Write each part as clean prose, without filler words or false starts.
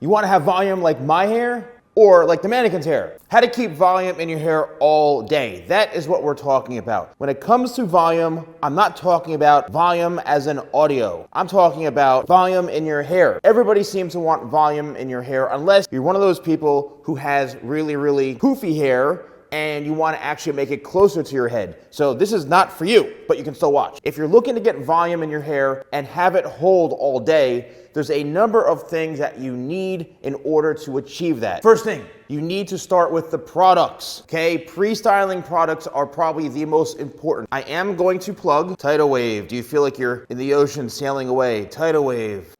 You want to have volume like my hair or like the mannequin's hair? How to keep volume in your hair all day. That is what we're talking about. When it comes to volume, I'm not talking about volume as in audio. I'm talking about volume in your hair. Everybody seems to want volume in your hair unless you're one of those people who has really, really poofy hair and you want to actually make it closer to your head. So this is not for you, but you can still watch. If you're looking to get volume in your hair and have it hold all day, there's a number of things that you need in order to achieve that. First thing, you need to start with the products, okay? Pre-styling products are probably the most important. I am going to plug Tidal Wave. Do you feel like you're in the ocean sailing away? Tidal Wave.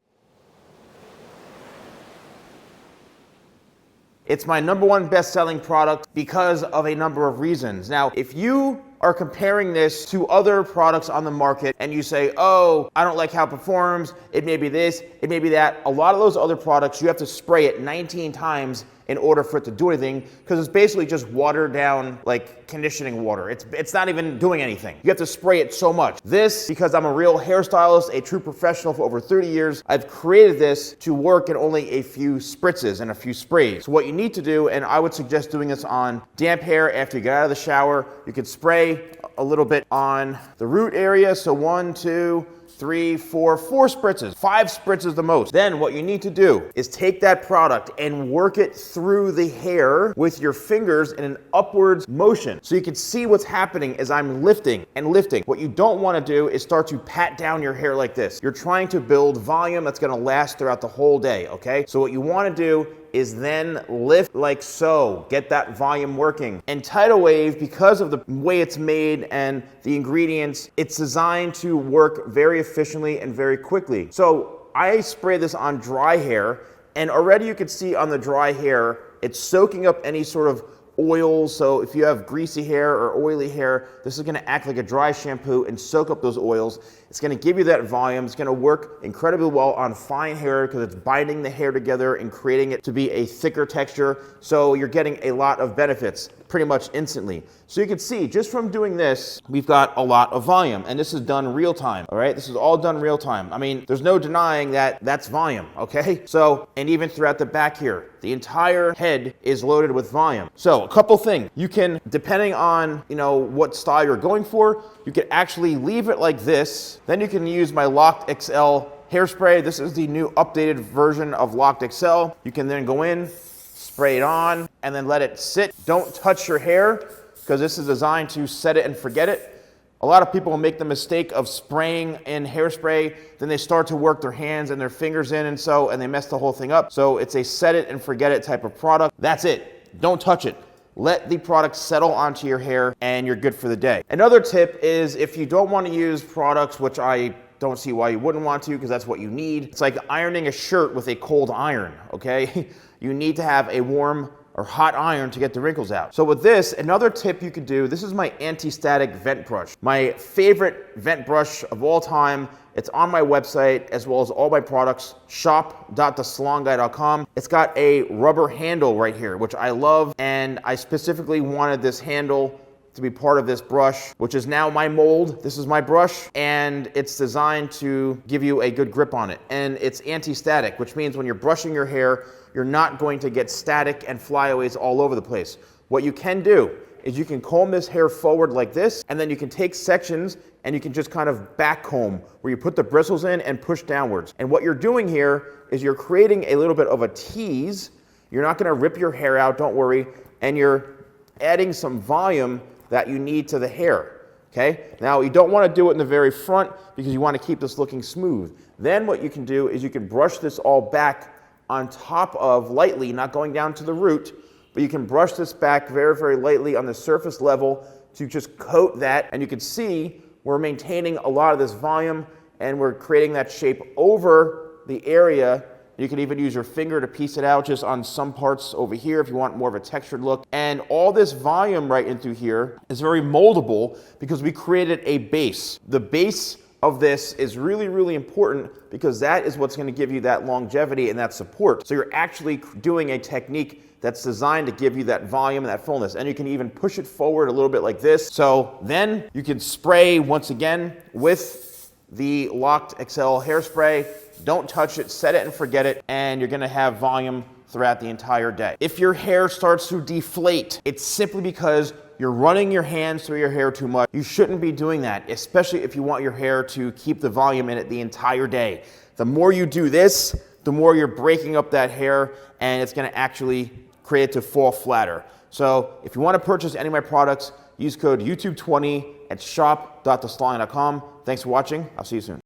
It's my #1 best-selling product because of a number of reasons. Now, if you are comparing this to other products on the market and you say, oh, I don't like how it performs, it may be this, it may be that, a lot of those other products, you have to spray it 19 times in order for it to do anything, because it's basically just watered down like conditioning water. It's not even doing anything. You have to spray it so much. This, because I'm a real hairstylist, a true professional for over 30 years, I've created this to work in only a few spritzes and a few sprays. So what you need to do, and I would suggest doing this on damp hair after you get out of the shower, you could spray a little bit on the root area. So 1, 2, 3, 4 spritzes, 5 spritzes the most. Then what you need to do is take that product and work it through the hair with your fingers in an upwards motion. So you can see what's happening as I'm lifting and lifting. What you don't want to do is start to pat down your hair like this. You're trying to build volume that's going to last throughout the whole day, okay? So what you want to do is then lift like so, get that volume working. And Tidal Wave, because of the way it's made and the ingredients, it's designed to work very efficiently and very quickly. So I spray this on dry hair, and already you can see on the dry hair, it's soaking up any sort of oils. So if you have greasy hair or oily hair, this is going to act like a dry shampoo and soak up those oils. It's going to give you that volume. It's going to work incredibly well on fine hair because it's binding the hair together and creating it to be a thicker texture. So you're getting a lot of benefits pretty much instantly. So you can see just from doing this, we've got a lot of volume, and this is done real time. All right, this is all done real time. I mean, there's no denying that that's volume. Okay, so, and even throughout the back here, the entire head is loaded with volume. So a couple things you can, depending on what style you're going for, you can actually leave it like this. Then you can use my Locked XL hairspray. This is the new updated version of Locked XL. You can then go in, spray it on, and then let it sit. Don't touch your hair because this is designed to set it and forget it. A lot of people will make the mistake of spraying in hairspray, then they start to work their hands and their fingers in and they mess the whole thing up. So it's a set it and forget it type of product. That's it. Don't touch it. Let the product settle onto your hair and you're good for the day. Another tip is if you don't want to use products, which I don't see why you wouldn't want to because that's what you need. It's like ironing a shirt with a cold iron, okay? You need to have a warm or hot iron to get the wrinkles out. So with this, another tip you could do, this is my anti-static vent brush. My favorite vent brush of all time. It's on my website as well as all my products, shop.thesalonguy.com. It's got a rubber handle right here, which I love, and I specifically wanted this handle to be part of this brush, which is now my mold. This is my brush, and it's designed to give you a good grip on it. And it's anti-static, which means when you're brushing your hair, you're not going to get static and flyaways all over the place. What you can do is you can comb this hair forward like this, and then you can take sections and you can just kind of back comb where you put the bristles in and push downwards. And what you're doing here is you're creating a little bit of a tease. You're not gonna rip your hair out, don't worry, and you're adding some volume that you need to the hair, okay? Now, you don't wanna do it in the very front because you wanna keep this looking smooth. Then what you can do is you can brush this all back on top of, lightly, not going down to the root, but you can brush this back very, very lightly on the surface level to just coat that, and you can see we're maintaining a lot of this volume and we're creating that shape over the area. You can even use your finger to piece it out just on some parts over here if you want more of a textured look. And all this volume right in through here is very moldable because we created a base. The base of this is really, really important because that is what's going to give you that longevity and that support. So you're actually doing a technique that's designed to give you that volume and that fullness. And you can even push it forward a little bit like this. So then you can spray once again with the Locked XL hairspray Don't touch it, set it and forget it, and you're gonna have volume throughout the entire day. If your hair starts to deflate, it's simply because you're running your hands through your hair too much. You shouldn't be doing that, especially if you want your hair to keep the volume in it the entire day. The more you do this, the more you're breaking up that hair, and it's gonna actually create it to fall flatter. So if you wanna purchase any of my products, use code YouTube20 at shop.thesalonguy.com. Thanks for watching. I'll see you soon.